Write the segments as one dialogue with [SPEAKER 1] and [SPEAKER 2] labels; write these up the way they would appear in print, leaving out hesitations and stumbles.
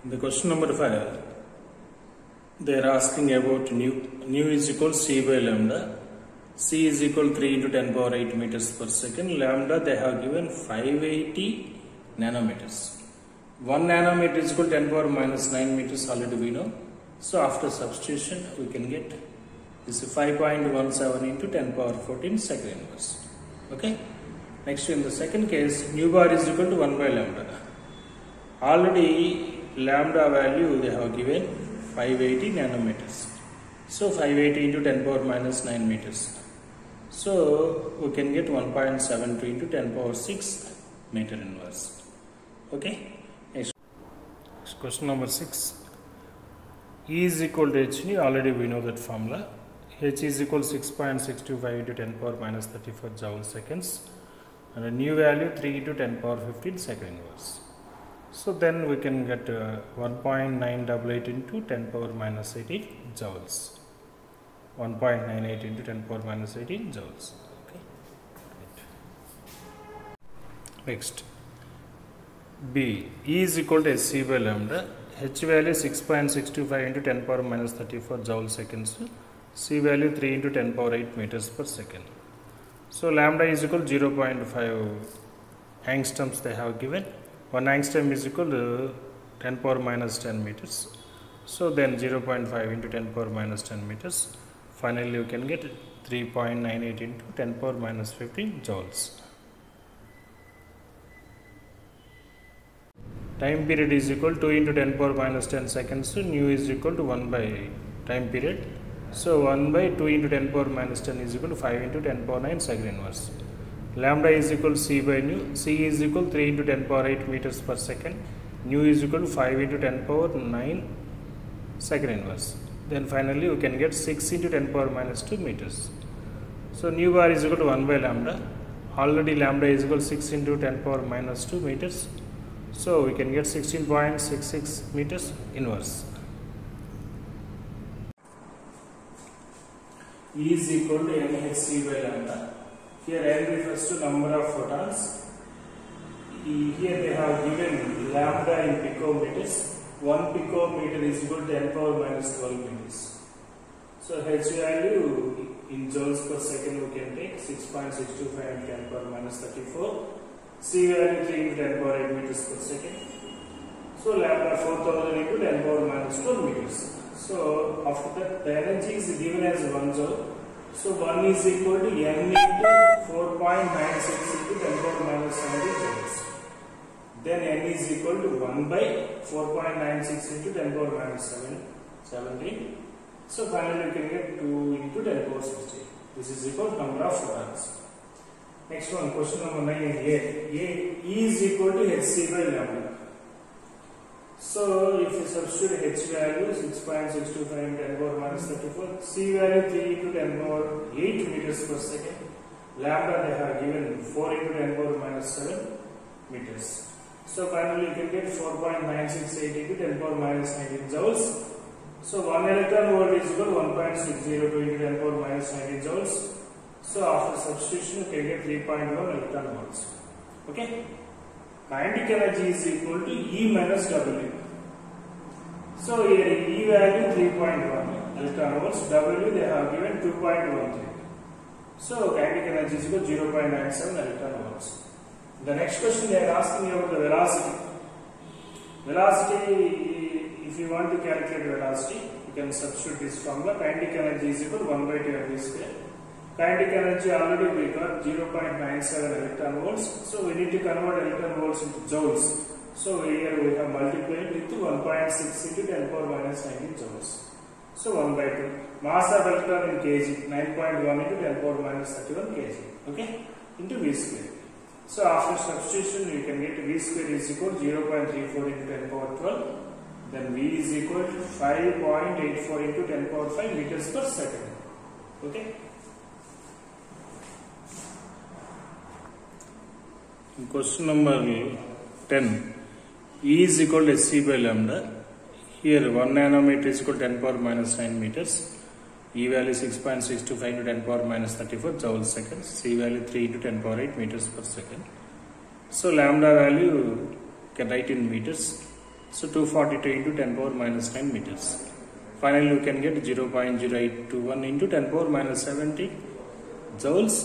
[SPEAKER 1] The question number 5, they are asking about nu. Nu is equal C by lambda. C is equal 3 into 10 power 8 meters per second. Lambda they have given 580 nanometers. 1 nanometer is equal 10 power minus 9 meters already we know. So after substitution we can get this is 5.17 into 10 power 14 second inverse. Okay. Next in the second case, nu bar is equal to 1 by lambda. Already lambda value they have given 580 nanometers. So 580 into 10 power minus 9 meters. So we can get 1.72 into 10 power 6 meter inverse. Okay. Next question number 6. E is equal to h nu. Already we know that formula. H is equal to 6.625 into 10 power minus 34 joule seconds. And a new value 3 into 10 power 15 second inverse. So then we can get 1.988 into 10 power minus 18 joules. 1.98 into 10 power minus 18 joules. Okay. Right. Next, B. E is equal to SC by lambda. H value 6.625 into 10 power minus 34 joule seconds. C value 3 into 10 power 8 meters per second. So lambda is equal to 0.5 angstroms they have given. 1 angstrom is equal to 10 power minus 10 meters. So then 0.5 into 10 power minus 10 meters. Finally you can get 3.98 into 10 power minus 15 joules. Time period is equal to 2 into 10 power minus 10 seconds. So nu is equal to 1 by time period. So 1 by 2 into 10 power minus 10 is equal to 5 into 10 power 9 second inverse. Lambda is equal to C by nu. C is equal to 3 into 10 power 8 meters per second. Nu is equal to 5 into 10 power 9 second inverse. Then finally we can get 6 into 10 power minus 2 meters. So nu bar is equal to 1 by lambda. Already lambda is equal to 6 into 10 power minus 2 meters. So we can get 16.66 meters inverse. E is equal to mhc by lambda. Here n refers to number of photons. Here they have given lambda in picometers. 1 picometer is equal to 10 power minus 12 meters. So h value in joules per second we can take 6.625 into 10 power minus 34. C value 3 into 10 power 8 meters per second. So lambda 4000 into 10 power minus 12 meters. So after that the energy is given as 1 joule. So 1 is equal to n into 4.96 into 10 power minus 70 joules. Then n is equal to 1 by 4.96 into 10 power minus 17. So finally you can get 2 into 10 power 60. This is equal to number of photons. Next one, question number 9 A. E is equal to hc by lambda. So if you substitute h value 6.625 into 10 power minus 34, c value 3 into 10 power 8 meters per second, lambda they have given 4 into 10 power minus 7 meters. So finally you can get 4.968 into 10 power minus 19 joules. So 1 electron volt is equal to 1.602 into 10 power minus 19 joules. So after substitution you can get 3.1 electron volts. Okay. Kinetic energy is equal to E minus W. So here E value 3.1 electron volts, W they have given 2.13. So kinetic energy is equal to 0.97 electron volts. The next question they are asking about the velocity. Velocity, if you want to calculate velocity, you can substitute this formula. Kinetic energy is equal to 1 by 2 mv square. Kinetic energy already we got 0.97 electron volts. So we need to convert electron volts into joules. So here we have multiplied with 1.6 into 10 power minus 19 joules. So 1 by 2. Mass of electron in kg 9.1 into 10 power minus 31 kg. Okay, into v square. So after substitution you can get v square is equal to 0.34 into 10 power 12. Then v is equal to 5.84 into 10 power 5 meters per second. Okay. Question number 10. E is equal to SC by lambda. Here 1 nanometer is equal to 10 power minus 9 meters. E value 6.625 into 10 power minus 34 joule seconds. C value 3 into 10 power 8 meters per second. So lambda value can write in meters. So 242 into 10 power minus 9 meters. Finally, you can get 0.0821 into 10 power minus 70 joules.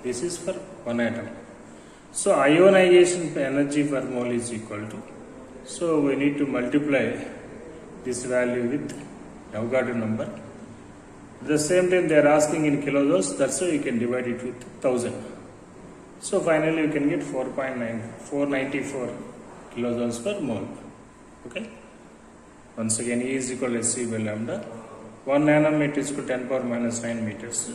[SPEAKER 1] This is for one atom. So ionization energy per mole is equal to. So we need to multiply this value with Avogadro number. At the same time, they are asking in kilojoules. That's why you can divide it with 1000. So finally, you can get 494 kilojoules per mole. Okay. Once again, E is equal to Hc by lambda. 1 nanometer is equal to 10 power minus 9 meters.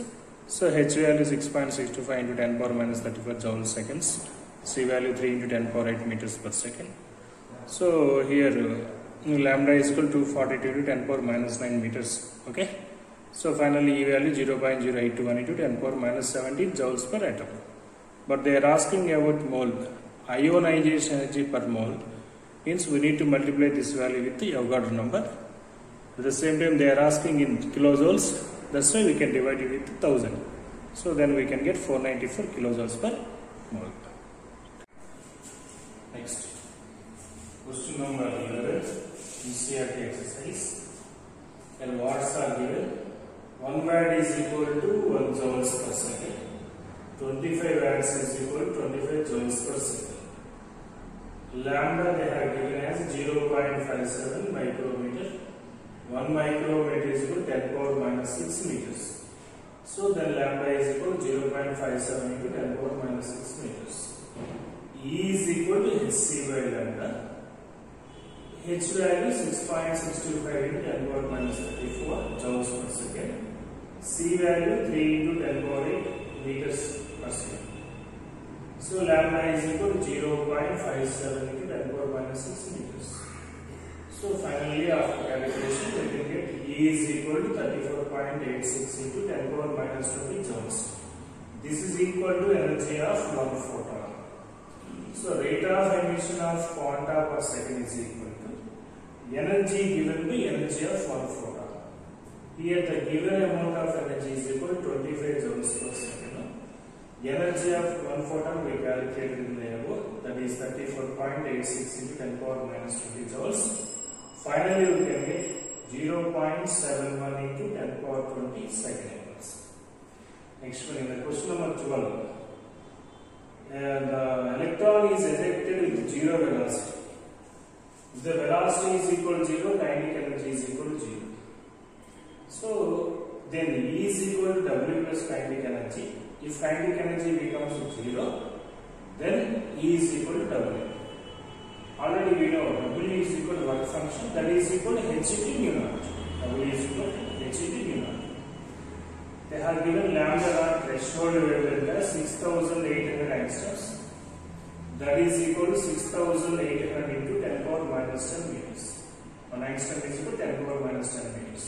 [SPEAKER 1] So H value is 6.625 into 10 power minus 34 joule seconds. C value 3 into 10 power 8 meters per second. So here lambda is equal to 242 to 10 power minus 9 meters. Okay. So finally E value 0.0821 into 10 power minus 17 joules per atom. But they are asking about mole. Ionization energy per mole means we need to multiply this value with the Avogadro number. At the same time, they are asking in kilojoules. That's why we can divide it with 1000. So then we can get 494 kilojoules per mole. Next, question number 11, ECRT exercise. And watts are given. 1 watt is equal to 1 joules per second. 25 watts is equal to 25 joules per second. Lambda they have given as 0.57 micrometer. 1 micrometer is equal to 10 power minus 6 meters. So then lambda is equal to 0.57 into 10 power minus 6 meters. E is equal to Hc by lambda. H value 6.625 into 10 power minus 34 joules per second. C value 3 into 10 power 8 meters per second. So lambda is equal to 0.57 into 10 power minus 6 meters. So finally, after calculation, we can get E is equal to 34.86 into 10 power minus 20 joules. This is equal to energy of 1 photon. So rate of emission of quanta per second is equal to energy given by energy of 1 photon. Here the given amount of energy is equal to 25 joules per second. Energy of 1 photon we calculated in the above, that is 34.86 into 10 power minus 20 joules. Finally, we can get 0.71 into 10 power 20 second inverse. Next one, in the question number 12, the electron is ejected with 0 velocity. If the velocity is equal to 0, kinetic energy is equal to 0. So then E is equal to W plus kinetic energy. If kinetic energy becomes 0, then E is equal to W. Already we know W is equal to work function, that is equal to hT mu naught. W is equal to hT mu naught. They have given lambda naught threshold wavelength as 6800 angstroms. That is equal to 6800 into 10 power minus 10 meters. 1 angstrom is equal to 10 power minus 10 meters.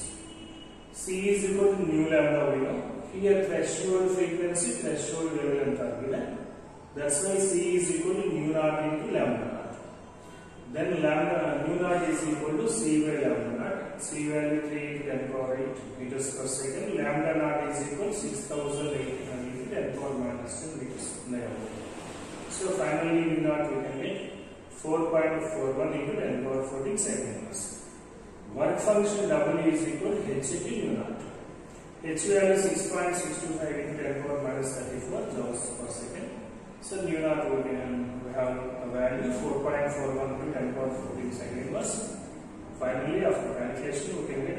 [SPEAKER 1] C is equal to nu lambda we know. Here threshold frequency, threshold wavelength are given. That's why C is equal to nu naught into lambda naught. Then lambda nu naught is equal to C by lambda naught. C value 3 into 10 power 8 meters per second. Lambda naught is equal to 6800 into 10 power minus 10 meters. So finally nu naught we can get 4.41 into 10 power 14 second inverse. Work function W is equal to hT mu naught. H value 6.625 into 10 power minus 34 joules per second. So nu naught we have a value 4.41 into 10 power 14 second inverse. Finally, after calculation, we can get